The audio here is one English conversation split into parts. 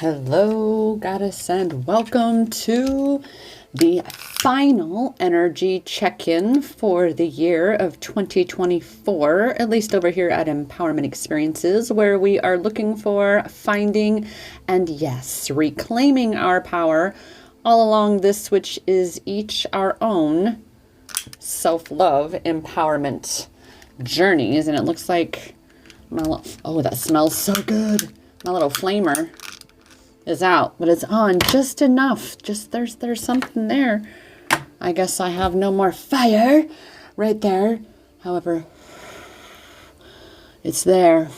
Hello, goddess, and welcome to the final energy check-in for the year of 2024, at least over here at Empowerment Experiences, where we are looking for finding and, yes, reclaiming our power all along this, which is each our own self-love empowerment journeys. And it looks like oh, that smells so good. My little flamer is out, but it's on just enough. Just there's something there. I guess I have no more fire right there. However, it's there.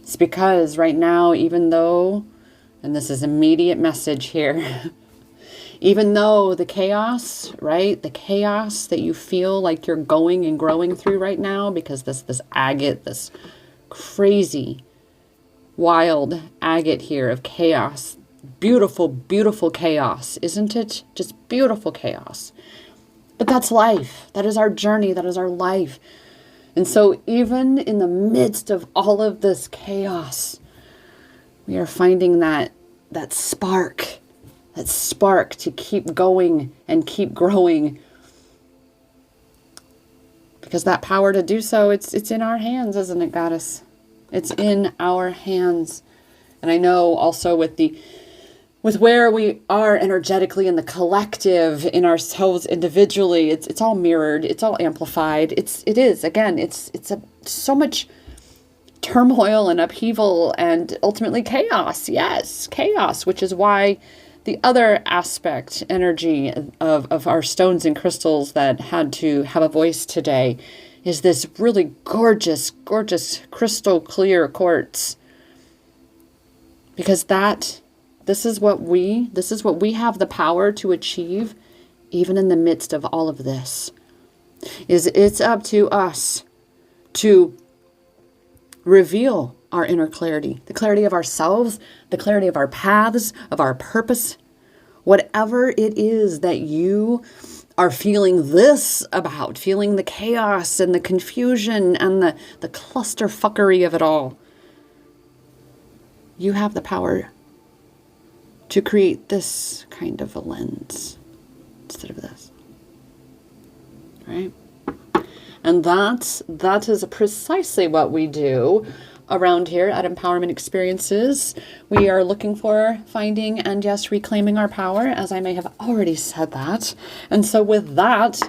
It's because right now, even though, and this is immediate message here, even though the chaos, right? The chaos that you feel like you're going and growing through right now, because this agate, this crazy wild agate here of chaos, beautiful, beautiful chaos, isn't it? Just beautiful chaos. But that's life. That is our journey. That is our life. And so even in the midst of all of this chaos, we are finding that spark to keep going and keep growing. Because that power to do so, it's in our hands, isn't it, Goddess? It's in our hands. And I know also with where we are energetically in the collective, in ourselves individually, it's all mirrored, it's all amplified. It's so much turmoil and upheaval and ultimately chaos. Yes, chaos, which is why the other aspect, energy of our stones and crystals that had to have a voice today is this really gorgeous, gorgeous crystal clear quartz. Because this is what we have the power to achieve, even in the midst of all of this. It's up to us to reveal our inner clarity, the clarity of ourselves, the clarity of our paths, of our purpose, whatever it is that you are feeling this about, feeling the chaos and the confusion and the clusterfuckery of it all. You have the power to create this kind of a lens instead of this. Right? And that is precisely what we do around here at Empowerment Experiences. We are looking for finding and, yes, reclaiming our power, as I may have already said that. And so with that,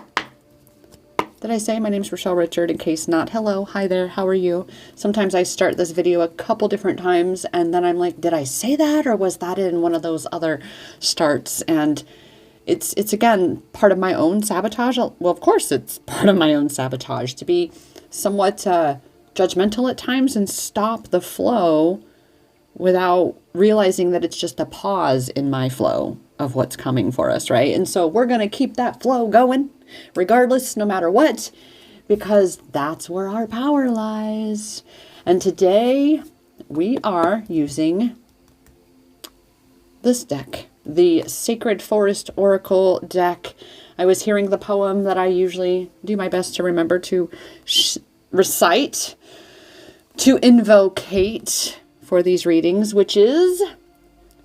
did I say my name's Rochelle Richard? In case not, hello, hi there, how are you? Sometimes I start this video a couple different times and then I'm like, did I say that, or was that in one of those other starts? And it's again part of my own sabotage. Well, of course it's part of my own sabotage to be somewhat judgmental at times and stop the flow without realizing that it's just a pause in my flow of what's coming for us, right? And so we're going to keep that flow going regardless, no matter what, because that's where our power lies. And today we are using this deck, the Sacred Forest Oracle deck. I was hearing the poem that I usually do my best to remember to recite, to invocate for these readings, which is,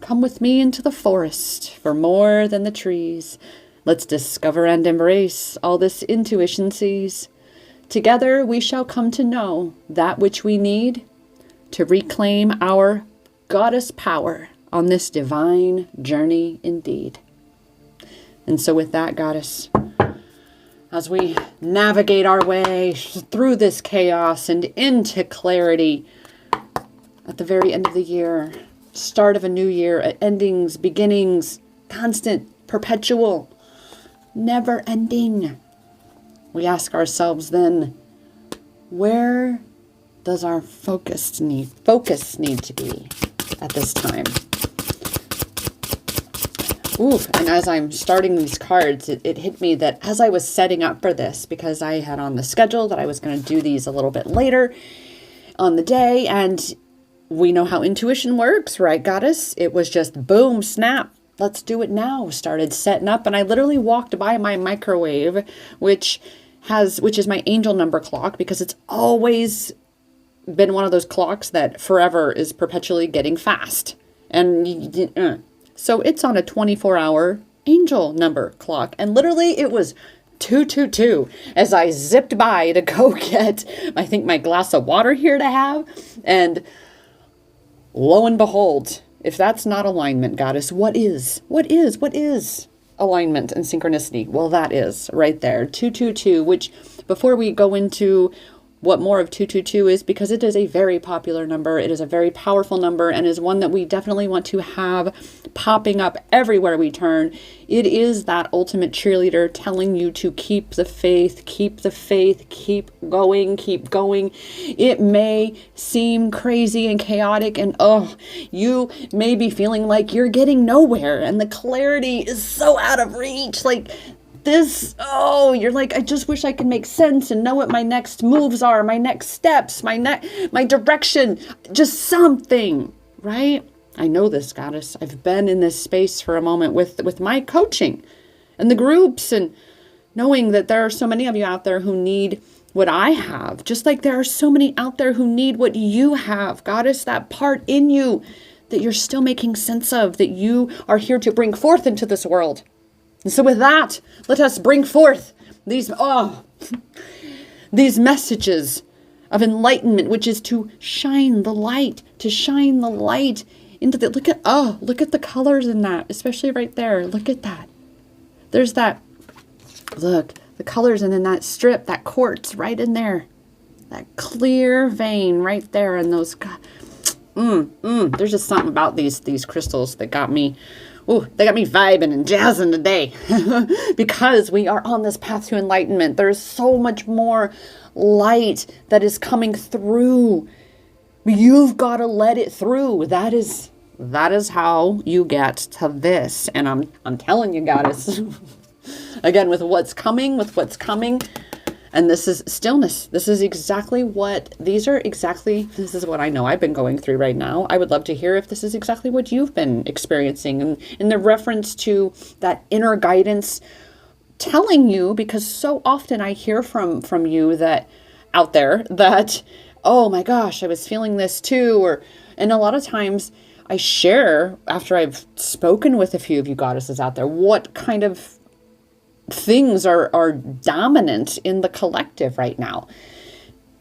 come with me into the forest for more than the trees. Let's discover and embrace all this intuition sees. Together we shall come to know that which we need to reclaim our goddess power on this divine journey indeed. And so with that, Goddess, as we navigate our way through this chaos and into clarity at the very end of the year, start of a new year, endings, beginnings, constant, perpetual, never ending, we ask ourselves then, where does our focus need to be at this time? Ooh, and as I'm starting these cards, it hit me that as I was setting up for this, because I had on the schedule that I was going to do these a little bit later on the day, and we know how intuition works, right, Goddess? It was just boom, snap, let's do it now. Started setting up, and I literally walked by my microwave, which is my angel number clock, because it's always been one of those clocks that forever is perpetually getting fast. And so it's on a 24-hour angel number clock. And literally it was 222 as I zipped by to go get, I think, my glass of water here to have. And lo and behold, if that's not alignment, goddess, what is alignment and synchronicity? Well, that is right there, 222, which before we go into what more of 222 is, because it is a very popular number, it is a very powerful number, and is one that we definitely want to have popping up everywhere we turn. It is that ultimate cheerleader telling you to keep the faith, keep going, keep going. It may seem crazy and chaotic, and you may be feeling like you're getting nowhere, and the clarity is so out of reach, like this, you're like, I just wish I could make sense and know what my next moves are, my next steps, my direction, just something, right? I know this, goddess. I've been in this space for a moment with my coaching and the groups, and knowing that there are so many of you out there who need what I have, just like there are so many out there who need what you have, goddess, that part in you that you're still making sense of, that you are here to bring forth into this world. And so with that, let us bring forth these messages of enlightenment, which is to shine the light into the, look at the colors in that, especially right there. Look at that. There's that, look, the colors, and then that strip, that quartz right in there, that clear vein right there. And those, there's just something about these crystals that got me, they got me vibing and jazzing today because we are on this path to enlightenment. There's so much more light that is coming through. You've got to let it through. That is how you get to this. And I'm telling you, goddess, again, with what's coming. And this is stillness. This is what I know I've been going through right now. I would love to hear if this is exactly what you've been experiencing. And in the reference to that inner guidance telling you, because so often I hear from you that out there that, oh my gosh, I was feeling this too. And a lot of times I share, after I've spoken with a few of you goddesses out there, what kind of things are dominant in the collective right now.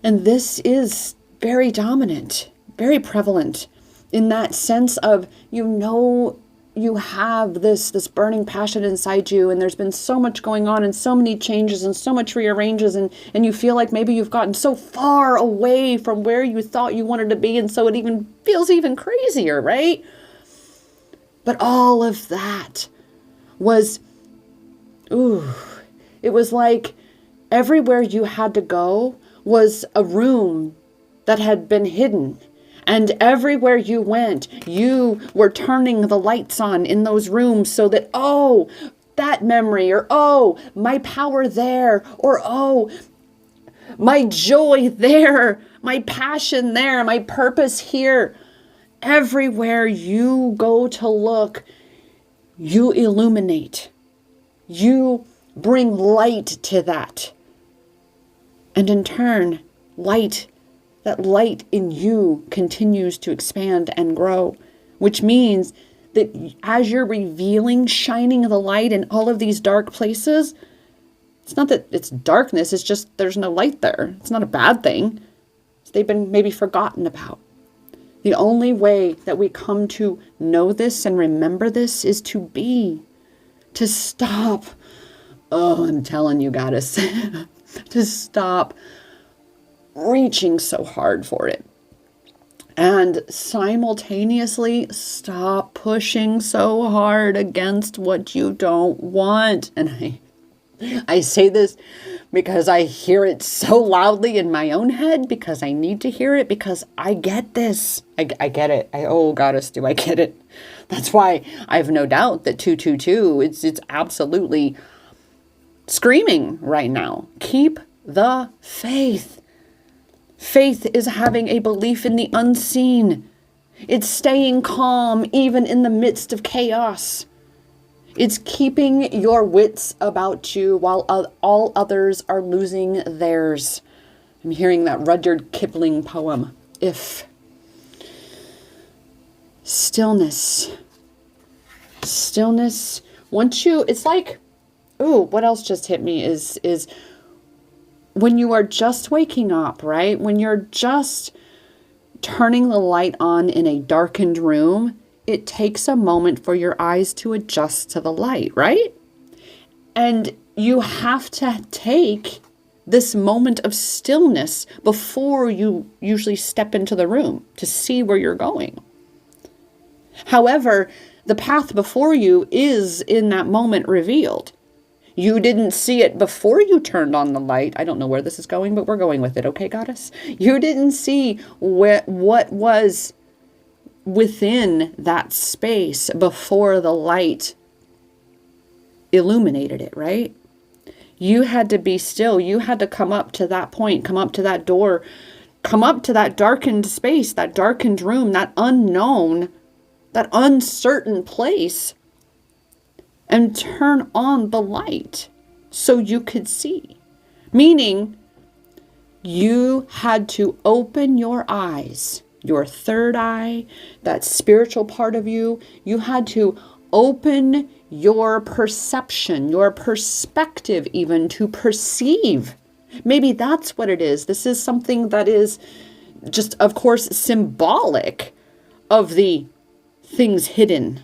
And this is very dominant, very prevalent in that sense of, you have this burning passion inside you, and there's been so much going on and so many changes and so much rearranges, and you feel like maybe you've gotten so far away from where you thought you wanted to be, and so it even feels even crazier, right? But all of that was, it was like everywhere you had to go was a room that had been hidden. And everywhere you went, you were turning the lights on in those rooms so that, that memory, or my power there, or my joy there, my passion there, my purpose here. Everywhere you go to look, you illuminate. You bring light to that. And in turn, that light in you continues to expand and grow, which means that as you're shining the light in all of these dark places, it's not that it's darkness, it's just there's no light there. It's not a bad thing. They've been maybe forgotten about. The only way that we come to know this and remember this is to stop. I'm telling you, goddess, to stop reaching so hard for it. And simultaneously stop pushing so hard against what you don't want. And I say this because I hear it so loudly in my own head, because I need to hear it, because I get this. I get it. Goddess, do I get it? That's why I have no doubt that 222, it's absolutely screaming right now. Keep the faith. Faith is having a belief in the unseen. It's staying calm even in the midst of chaos. It's keeping your wits about you while all others are losing theirs. I'm hearing that Rudyard Kipling poem. if stillness, once you, it's like, ooh, what else just hit me is when you are just waking up, right? When you're just turning the light on in a darkened room, it takes a moment for your eyes to adjust to the light, right? And you have to take this moment of stillness before you usually step into the room to see where you're going. However, the path before you is in that moment revealed. You didn't see it before you turned on the light. I don't know where this is going, but we're going with it. Okay, goddess? You didn't see what was within that space before the light illuminated it, right? You had to be still. You had to come up to that point, come up to that door, come up to that darkened space, that darkened room, that unknown, that uncertain place, and turn on the light so you could see. Meaning, you had to open your eyes, your third eye, that spiritual part of you. You had to open your perception, your perspective even, to perceive. Maybe that's what it is. This is something that is just, of course, symbolic of the things hidden.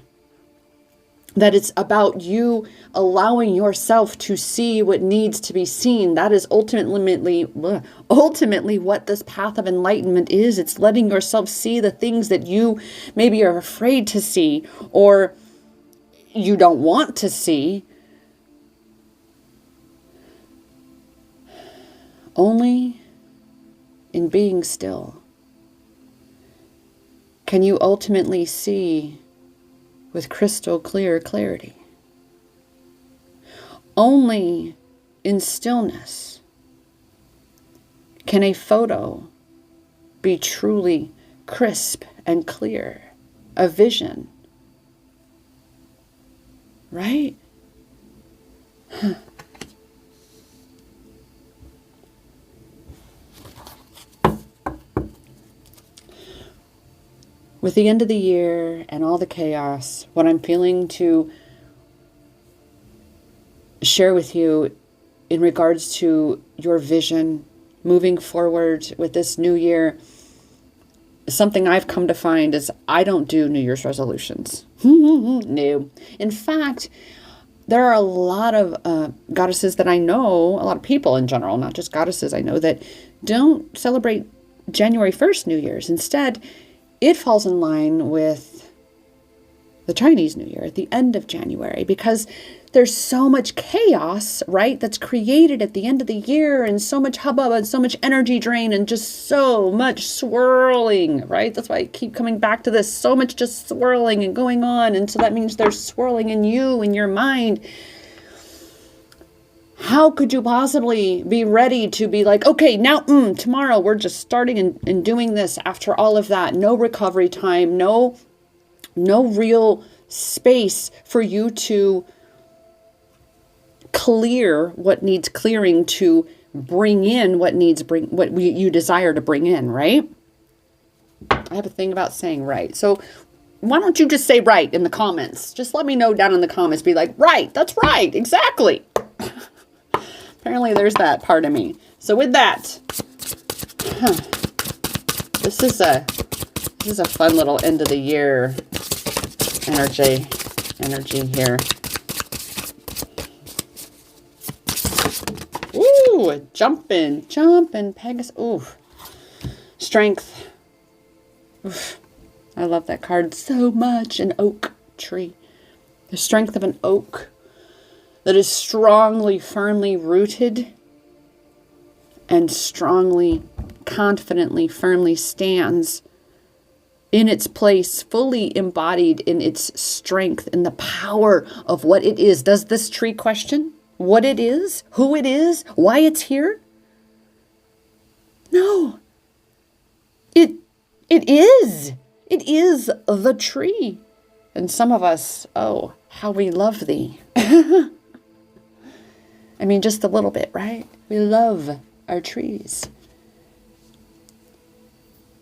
That it's about you allowing yourself to see what needs to be seen. That is ultimately what this path of enlightenment is. It's letting yourself see the things that you maybe are afraid to see, or you don't want to see. Only in being still can you ultimately see with crystal clear clarity. Only in stillness can a photo be truly crisp and clear, a vision, right? With the end of the year and all the chaos, what I'm feeling to share with you in regards to your vision moving forward with this new year, something I've come to find is I don't do New Year's resolutions. No. In fact, there are a lot of goddesses that I know, a lot of people in general, not just goddesses I know, that don't celebrate January 1st New Year's. Instead, it falls in line with the Chinese New Year at the end of January, because there's so much chaos, right, that's created at the end of the year, and so much hubbub and so much energy drain and just so much swirling, right? That's why I keep coming back to this. So much just swirling and going on. And so that means there's swirling in you, in your mind. How could you possibly be ready to be like, okay, now, tomorrow we're just starting and doing this after all of that? No recovery time, no real space for you to clear what needs clearing, to bring in what you desire to bring in, right? I have a thing about saying right. So why don't you just say right in the comments? Just let me know down in the comments. Be like, right, that's right, exactly. Apparently there's that part of me. So with that, this is a fun little end of the year energy here. Ooh, jumping Pegasus. Ooh, strength. Oof. I love that card so much. An oak tree. The strength of an oak that is strongly, firmly rooted and strongly, confidently, firmly stands in its place, fully embodied in its strength and the power of what it is. Does this tree question what it is, who it is, why it's here? No. It is. It is the tree. And some of us, oh, how we love thee. I mean, just a little bit, right? We love our trees.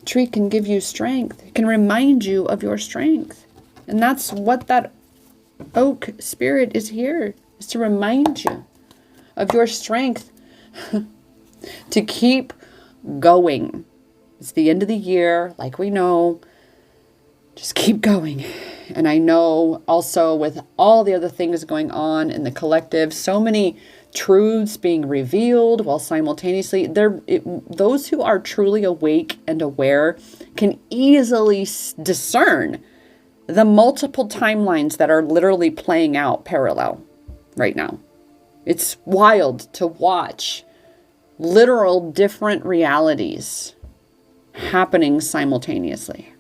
Tree can give you strength. It can remind you of your strength. And that's what that oak spirit is here, is to remind you of your strength to keep going. It's the end of the year, like we know. Just keep going. And I know also with all the other things going on in the collective, so many truths being revealed while simultaneously, those who are truly awake and aware can easily discern the multiple timelines that are literally playing out parallel right now. It's wild to watch literal different realities happening simultaneously.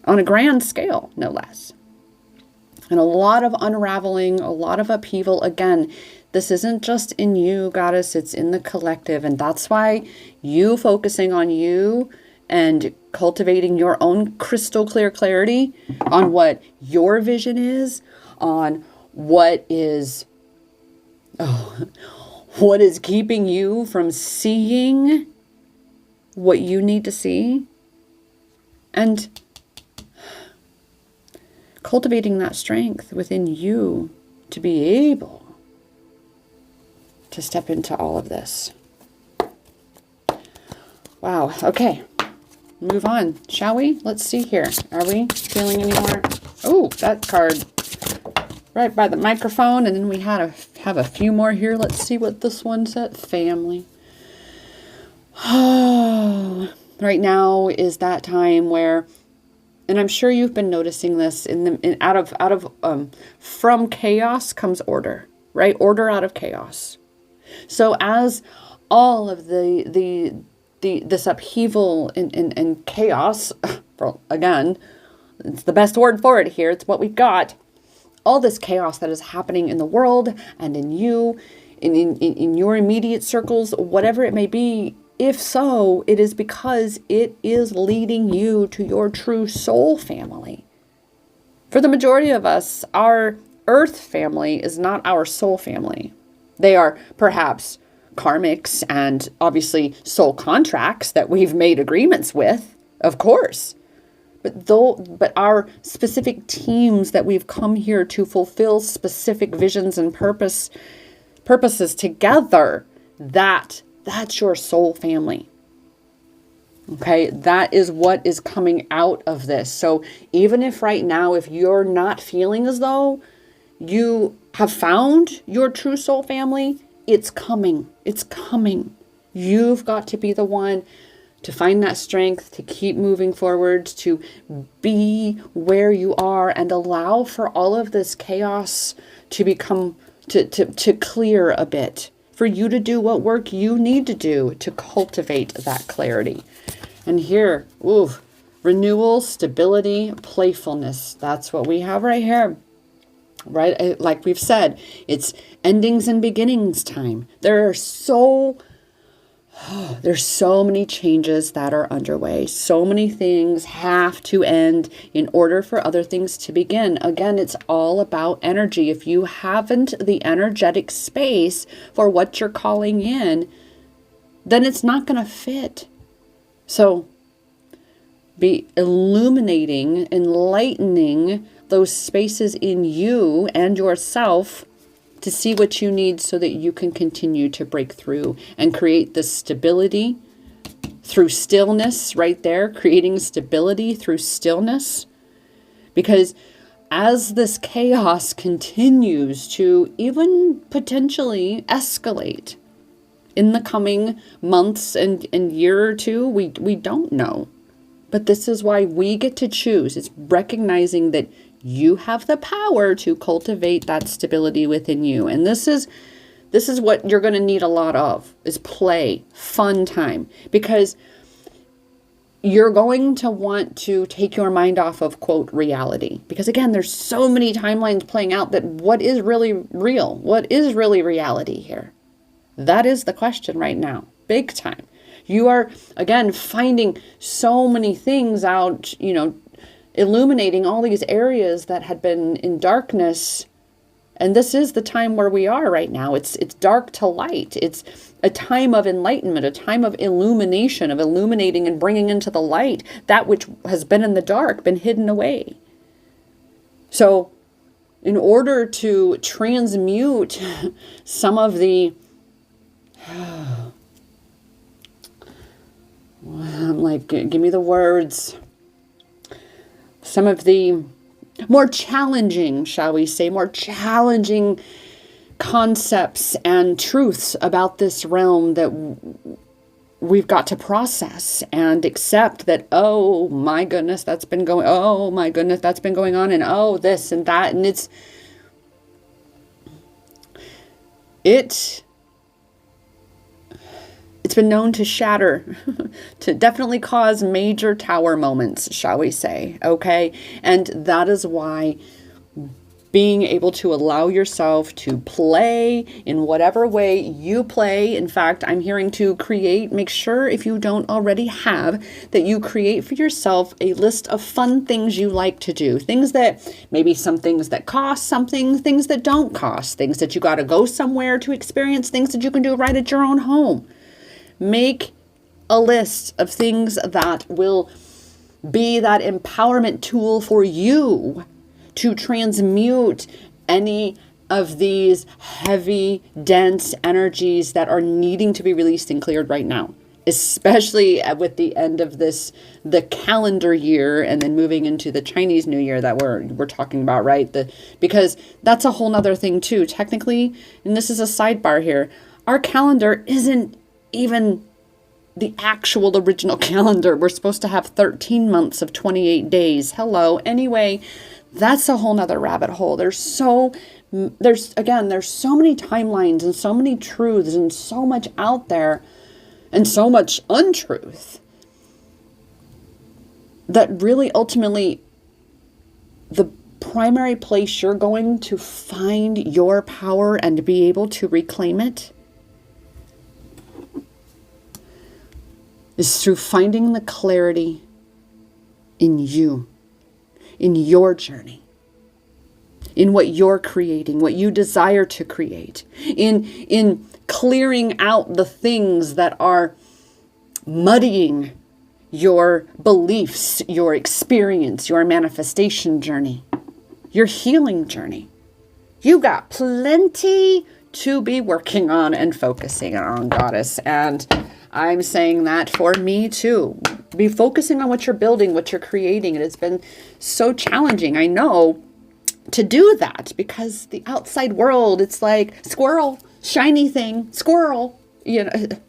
On a grand scale, no less. And a lot of unraveling, a lot of upheaval. Again, this isn't just in you, goddess, it's in the collective. And that's why you focusing on you and cultivating your own crystal clear clarity on what your vision is, on what is keeping you from seeing what you need to see, and cultivating that strength within you to be able to step into all of this. Wow. Okay. Move on, shall we? Let's see here. Are we feeling any more? Oh, that card right by the microphone. And then we have a few more here. Let's see what this one said. Family. Oh, right now is that time where, and I'm sure you've been noticing this from chaos comes order, right? Order out of chaos. So as all of this upheaval and chaos, well, again, it's the best word for it here. It's what we've got. All this chaos that is happening in the world and in you, in your immediate circles, whatever it may be. If so, it is because it is leading you to your true soul family. For the majority of us, our earth family is not our soul family. They are perhaps karmics and obviously soul contracts that we've made agreements with, of course. But our specific teams that we've come here to fulfill specific visions and purposes together, that's your soul family. Okay, that is what is coming out of this. So even if right now, if you're not feeling as though you have found your true soul family, it's coming. It's coming. You've got to be the one to find that strength, to keep moving forward, to be where you are and allow for all of this chaos to become, to clear a bit, for you to do what work you need to do to cultivate that clarity. And here, renewal, stability, playfulness. That's what we have right here. Right? Like we've said, it's endings and beginnings time. There's so many changes that are underway. So many things have to end in order for other things to begin. Again, it's all about energy. If you haven't the energetic space for what you're calling in, then it's not going to fit. So be illuminating, enlightening those spaces in you and yourself to see what you need so that you can continue to break through and create this stability through stillness right there, creating stability through stillness. Because as this chaos continues to even potentially escalate in the coming months and year or two, we don't know. But this is why we get to choose. It's recognizing that you have the power to cultivate that stability within you. And this is what you're going to need a lot of, is play, fun time. Because you're going to want to take your mind off of, quote, reality. Because again, there's so many timelines playing out that what is really real? What is really reality here? That is the question right now. Big time. You are, again, finding so many things out, illuminating all these areas that had been in darkness And this is the time where we are right now. It's dark to light. It's a time of enlightenment, a time of illumination, of illuminating and bringing into the light that which has been in the dark, been hidden away. So in order to transmute some of the, I'm like, give me the words, some of the more challenging, shall we say, more challenging concepts and truths about this realm that we've got to process and accept that, oh my goodness, that's been going on, and oh, this and that. And it's been known to shatter, to definitely cause major tower moments, shall we say, okay? And that is why being able to allow yourself to play in whatever way you play. In fact, I'm hearing to create, make sure if you don't already have, that you create for yourself a list of fun things you like to do. Things that, maybe some things that cost something, things that don't cost, things that you got to go somewhere to experience, things that you can do right at your own home. Make a list of things that will be that empowerment tool for you to transmute any of these heavy, dense energies that are needing to be released and cleared right now, especially with the end of the calendar year, and then moving into the Chinese New Year that we're talking about, right? Because that's a whole nother thing too. Technically, and this is a sidebar here, our calendar isn't even the actual original calendar. We're supposed to have 13 months of 28 days. Hello. Anyway, that's a whole nother rabbit hole. There's so many timelines and so many truths and so much out there and so much untruth that really ultimately the primary place you're going to find your power and be able to reclaim it is through finding the clarity in you, in your journey, in what you're creating, what you desire to create, in clearing out the things that are muddying your beliefs, your experience, your manifestation journey, your healing journey. You got plenty to be working on and focusing on, goddess. And I'm saying that for me too. Be focusing on what you're building, what you're creating. And it's been so challenging, I know, to do that, because the outside world, it's like squirrel, shiny thing, squirrel,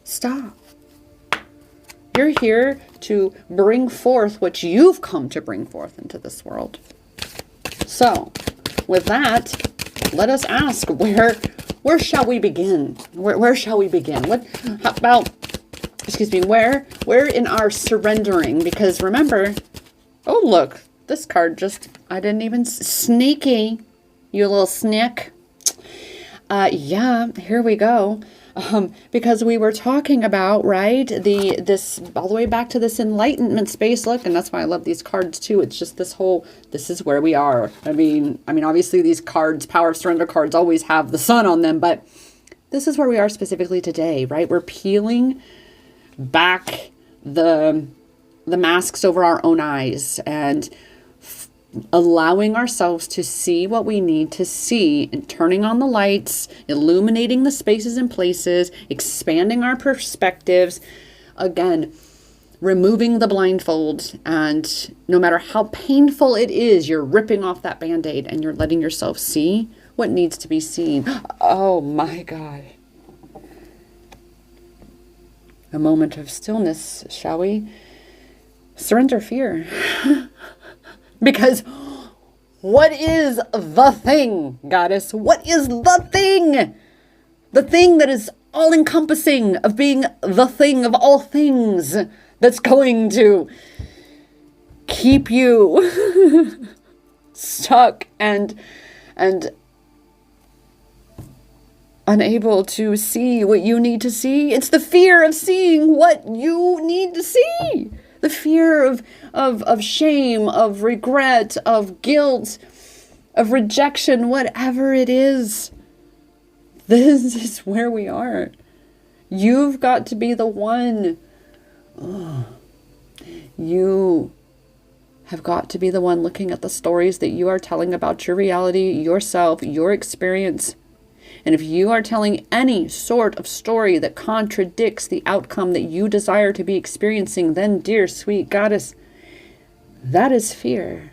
stop. You're here to bring forth what you've come to bring forth into this world. So with that, let us ask, where shall we begin? Where shall we begin? How about, where in our surrendering? Because remember, oh look, this card I didn't even, sneaky, you little snick. Yeah, here we go. Because we were talking about, right, this all the way back to this enlightenment space. Look, and that's why I love these cards too. It's just this is where we are. I mean, obviously these cards, power of surrender cards, always have the sun on them, but this is where we are specifically today, right? We're peeling back the masks over our own eyes and allowing ourselves to see what we need to see, and turning on the lights, illuminating the spaces and places, expanding our perspectives, again, removing the blindfold. And no matter how painful it is, you're ripping off that band-aid and you're letting yourself see what needs to be seen. Oh my God. A moment of stillness, shall we? Surrender fear. Because what is the thing, goddess? What is the thing? The thing that is all-encompassing, of being the thing of all things, that's going to keep you stuck and unable to see what you need to see. It's the fear of seeing what you need to see. The fear of shame, of regret, of guilt, of rejection, whatever it is. This is where we are. You've got to be the one. You have got to be the one looking at the stories that you are telling about your reality, yourself, your experience. And if you are telling any sort of story that contradicts the outcome that you desire to be experiencing, then, dear sweet goddess, that is fear.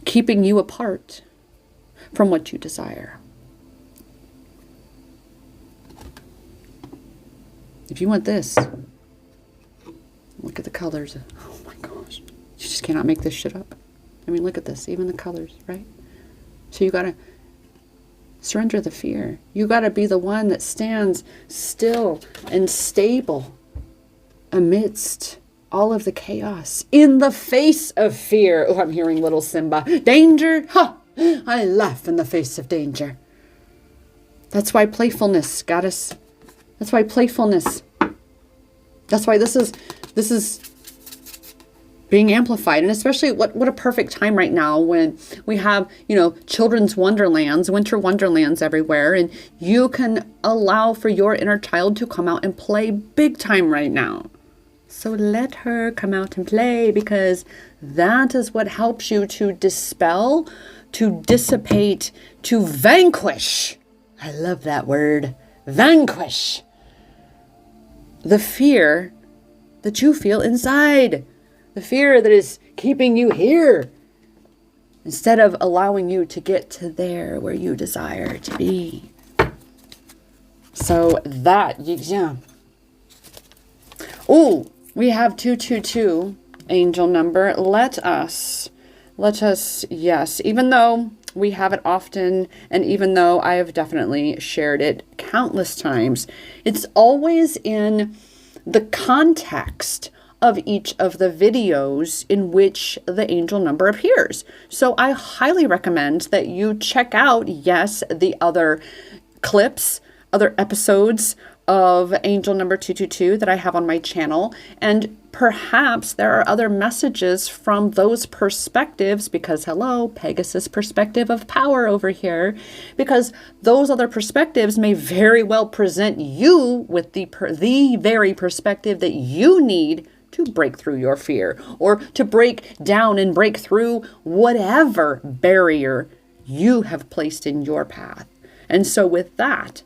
Keeping you apart from what you desire. If you want this, look at the colors. Oh my gosh. You just cannot make this shit up. I mean, look at this. Even the colors, right? So you got to surrender the fear. You got to be the one that stands still and stable amidst all of the chaos, in the face of fear. Oh, I'm hearing little Simba. Danger? Ha! I laugh in the face of danger. That's why playfulness, goddess. That's why playfulness. That's why this is being amplified. And especially what a perfect time right now when we have, children's wonderlands, winter wonderlands everywhere. And you can allow for your inner child to come out and play big time right now. So let her come out and play, because that is what helps you to dispel, to dissipate, to vanquish. I love that word. Vanquish the fear that you feel inside. The fear that is keeping you here, instead of allowing you to get to there where you desire to be. So that, yeah. Oh, we have 222, angel number. Let us, yes, even though we have it often, and even though I have definitely shared it countless times, it's always in the context of each of the videos in which the angel number appears. So I highly recommend that you check out, yes, the other clips, other episodes of angel number 222 that I have on my channel. And perhaps there are other messages from those perspectives, because hello, Pegasus perspective of power over here, because those other perspectives may very well present you with the very perspective that you need to break through your fear, or to break down and break through whatever barrier you have placed in your path. And so with that,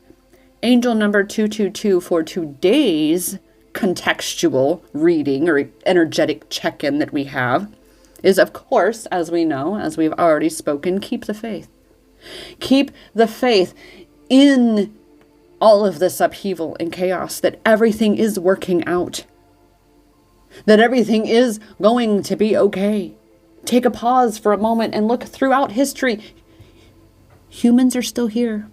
angel number 222 for today's contextual reading or energetic check-in that we have is, of course, as we know, as we've already spoken, keep the faith. Keep the faith in all of this upheaval and chaos, that everything is working out, that everything is going to be okay. Take a pause for a moment and look throughout history. Humans are still here.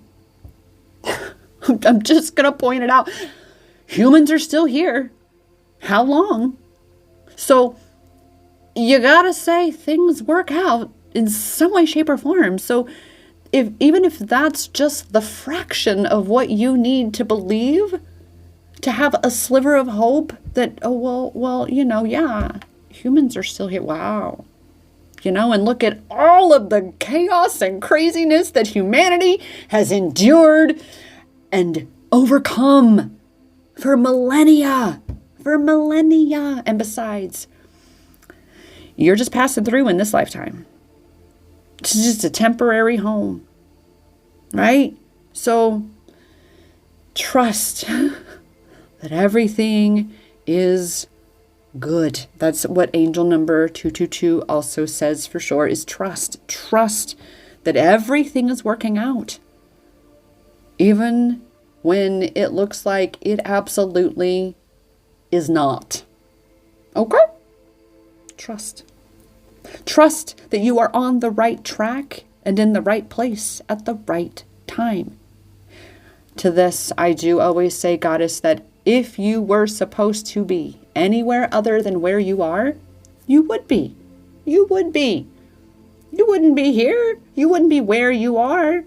I'm just going to point it out. Humans are still here. How long? So you got to say things work out in some way, shape, or form. So even if that's just the fraction of what you need to believe, to have a sliver of hope that, yeah, humans are still here. Wow. And look at all of the chaos and craziness that humanity has endured and overcome for millennia. And besides, you're just passing through in this lifetime. It's just a temporary home, right? So trust that everything is good. That's what angel number 222 also says for sure, is trust. Trust that everything is working out, even when it looks like it absolutely is not. Okay? Trust. Trust that you are on the right track and in the right place at the right time. To this, I do always say, Goddess, that if you were supposed to be anywhere other than where you are, you would be. You would be. You wouldn't be here. You wouldn't be where you are.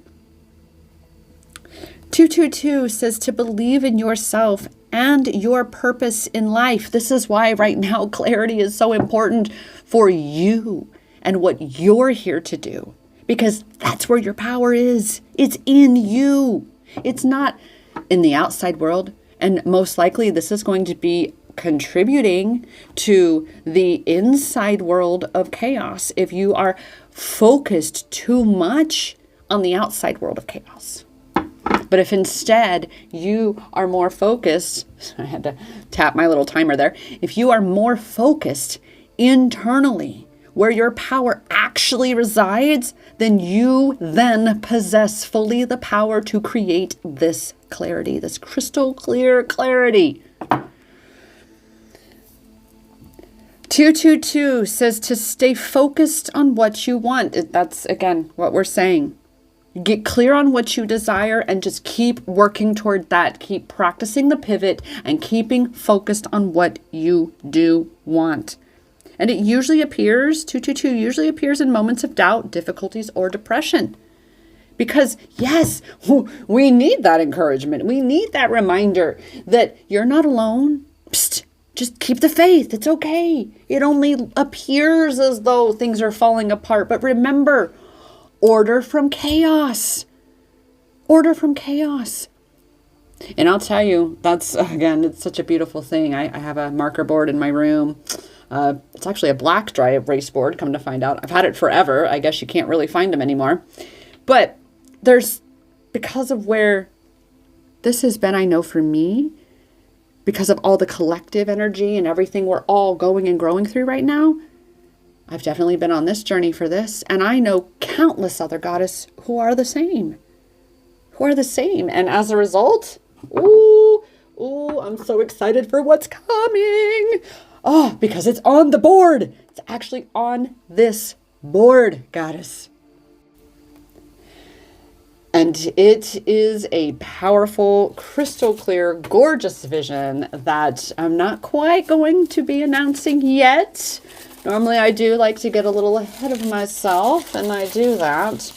222 says to believe in yourself and your purpose in life. This is why right now clarity is so important for you and what you're here to do, because that's where your power is. It's in you. It's not in the outside world. And most likely this is going to be contributing to the inside world of chaos if you are focused too much on the outside world of chaos. But if instead you are more focused, I had to tap my little timer there. If you are more focused internally, where your power actually resides, then you then possess fully the power to create this clarity, this crystal clear clarity. 222 says to stay focused on what you want. That's, again, what we're saying. Get clear on what you desire and just keep working toward that. Keep practicing the pivot and keeping focused on what you do want. And it usually appears, 222 usually appears in moments of doubt, difficulties, or depression. Because yes, we need that encouragement. We need that reminder that you're not alone. Psst, just keep the faith. It's okay. It only appears as though things are falling apart. But remember, order from chaos. Order from chaos. And I'll tell you, that's, again, it's such a beautiful thing. I have a marker board in my room. It's actually a black dry erase board, come to find out. I've had it forever. I guess you can't really find them anymore. But because of where this has been, I know for me, because of all the collective energy and everything we're all going and growing through right now, I've definitely been on this journey for this. And I know countless other goddesses who are the same. And as a result, I'm so excited for what's coming. Oh, because it's on the board. It's actually on this board, goddess. And it is a powerful, crystal clear, gorgeous vision that I'm not quite going to be announcing yet. Normally I do like to get a little ahead of myself, and I do that.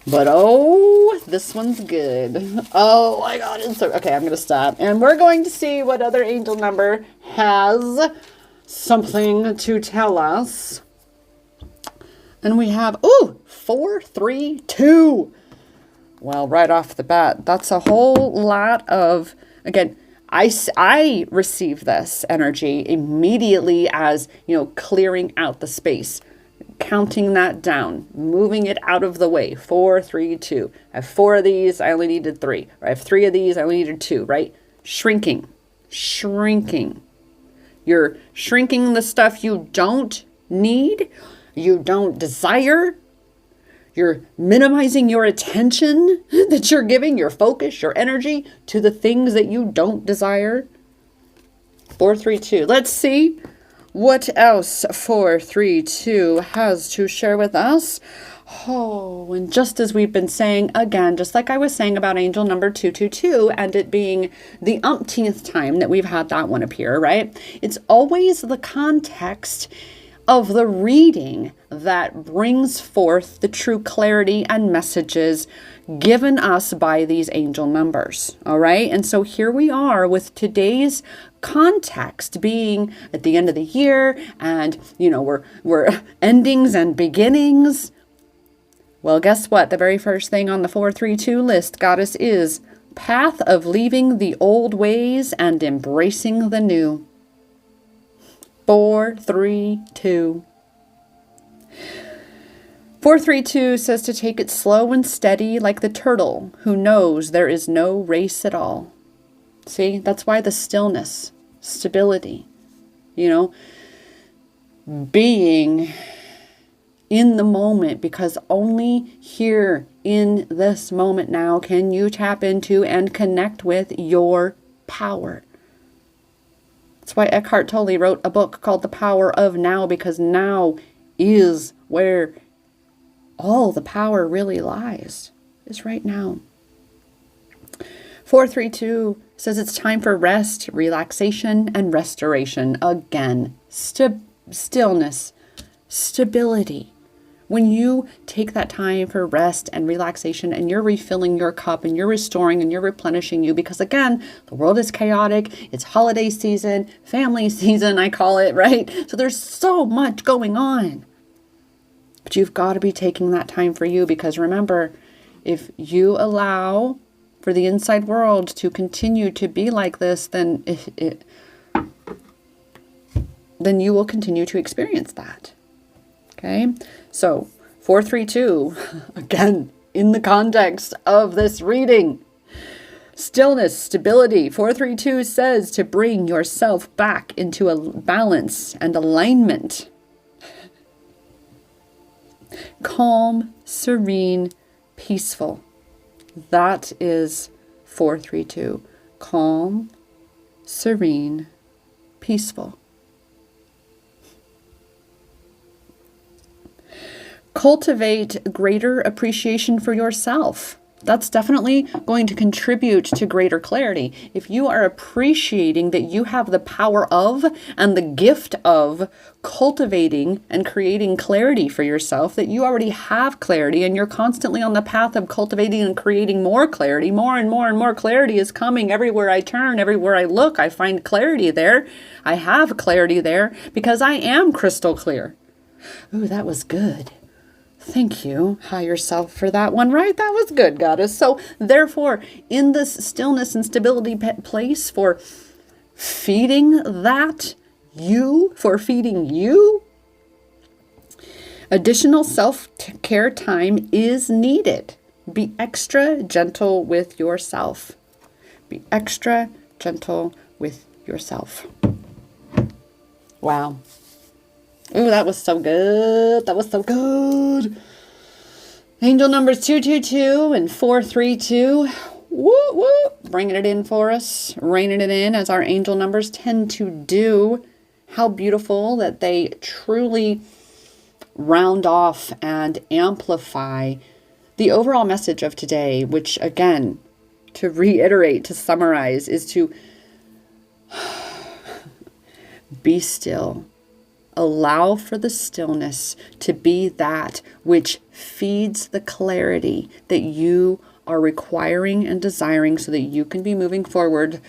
But this one's good. Oh my God, it's so, okay, I'm going to stop. And we're going to see what other angel number has something to tell us. And we have, 432. Well, right off the bat, that's a whole lot of, again, I receive this energy immediately as, clearing out the space. Counting that down, moving it out of the way. 4, 3, 2. I have 4 of these, I only needed 3. Or I have 3 of these, I only needed 2, right? Shrinking. You're shrinking the stuff you don't need, you don't desire. You're minimizing your attention that you're giving, your focus, your energy to the things that you don't desire. 4, 3, 2. Let's see what else 432 has to share with us. Oh, and just as we've been saying, again, just like I was saying about angel number 222 and it being the umpteenth time that we've had that one appear, right? It's always the context of the reading that brings forth the true clarity and messages given us by these angel numbers. All right. And so here we are with today's context being at the end of the year, and we're endings and beginnings. Well, guess what? The very first thing on the 432 list, goddess, is path of leaving the old ways and embracing the new. 432. 432 says to take it slow and steady like the turtle who knows there is no race at all. See, that's why the stillness, stability, being in the moment, because only here in this moment now can you tap into and connect with your power. That's why Eckhart Tolle wrote a book called The Power of Now, because now is where all the power really lies, is right now. 432 says it's time for rest, relaxation, and restoration. Again, stillness, stability. When you take that time for rest and relaxation and you're refilling your cup and you're restoring and you're replenishing you, because again, the world is chaotic. It's holiday season, family season, I call it, right? So there's so much going on. But you've got to be taking that time for you, because remember, if you allow for the inside world to continue to be like this, then then you will continue to experience that. Okay? So, 432, again, in the context of this reading, stillness, stability. 432 says to bring yourself back into a balance and alignment. Calm, serene, peaceful. That is 432. Calm, serene, peaceful. Cultivate greater appreciation for yourself. That's definitely going to contribute to greater clarity. If you are appreciating that you have the power of and the gift of cultivating and creating clarity for yourself, that you already have clarity and you're constantly on the path of cultivating and creating more clarity, more and more and more clarity is coming everywhere I turn, everywhere I look, I find clarity there. I have clarity there because I am crystal clear. Ooh, that was good. Thank you, higher self, for that one, right? That was good, goddess. So therefore, in this stillness and stability place for feeding you, additional self-care time is needed. Be extra gentle with yourself. Be extra gentle with yourself. Wow. Ooh, that was so good. That was so good. Angel numbers 222 and 432. Woo, woo. Bringing it in for us. Reining it in as our angel numbers tend to do. How beautiful that they truly round off and amplify the overall message of today, which again, to reiterate, to summarize, is to be still. Allow for the stillness to be that which feeds the clarity that you are requiring and desiring so that you can be moving forward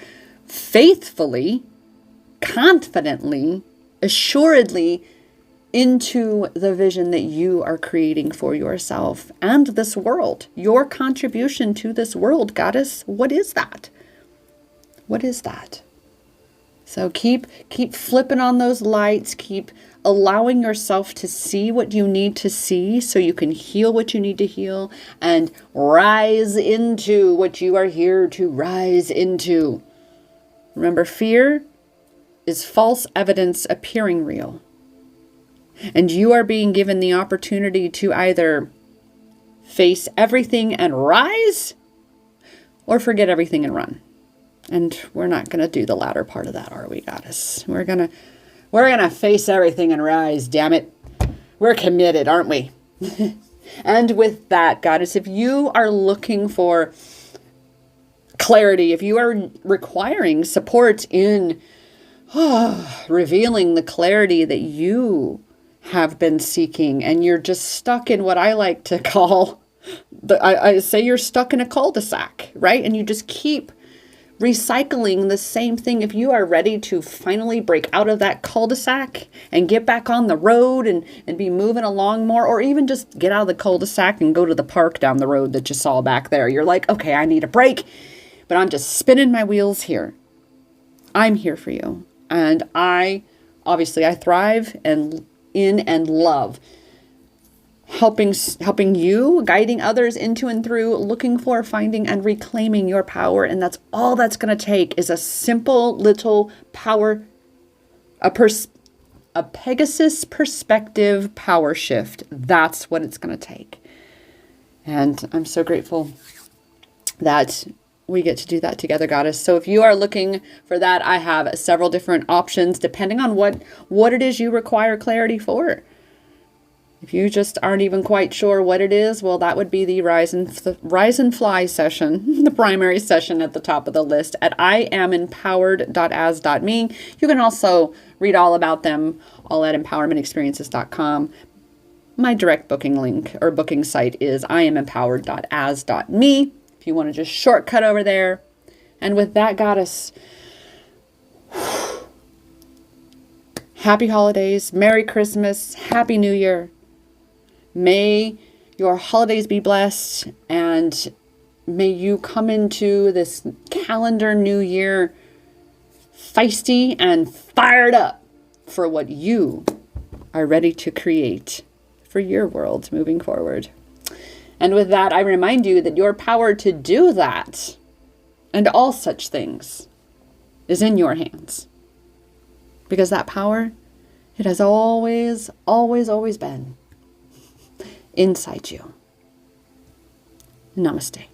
faithfully, confidently, assuredly into the vision that you are creating for yourself and this world. Your contribution to this world, goddess, what is that? What is that? So keep flipping on those lights, keep allowing yourself to see what you need to see so you can heal what you need to heal and rise into what you are here to rise into. Remember, fear is false evidence appearing real. And you are being given the opportunity to either face everything and rise or forget everything and run. And we're not going to do the latter part of that, are we, goddess? We're going to face everything and rise, damn it. We're committed, aren't we? And with that, goddess, if you are looking for clarity, if you are requiring support in revealing the clarity that you have been seeking, and you're just stuck in what I like to call, I say you're stuck in a cul-de-sac, right? And you just keep recycling the same thing. If you are ready to finally break out of that cul-de-sac and get back on the road and be moving along more, or even just get out of the cul-de-sac and go to the park down the road that you saw back there. You're like, okay, I need a break, but I'm just spinning my wheels here. I'm here for you. And I thrive in and love helping you, guiding others into and through, looking for, finding, and reclaiming your power. And that's all that's going to take is a simple little power, a Pegasus perspective power shift. That's what it's going to take. And I'm so grateful that we get to do that together, goddess. So if you are looking for that, I have several different options depending on what it is you require clarity for. If you just aren't even quite sure what it is, well, that would be the Rise and Fly session, the primary session at the top of the list at IamEmpowered.as.me. You can also read all about them all at empowermentexperiences.com. My direct booking link or booking site is IamEmpowered.as.me if you want to just shortcut over there. And with that, goddess, happy holidays, Merry Christmas, Happy New Year. May your holidays be blessed, and may you come into this calendar new year feisty and fired up for what you are ready to create for your world moving forward. And with that, I remind you that your power to do that and all such things is in your hands. Because that power, it has always, always, always been inside you. Namaste.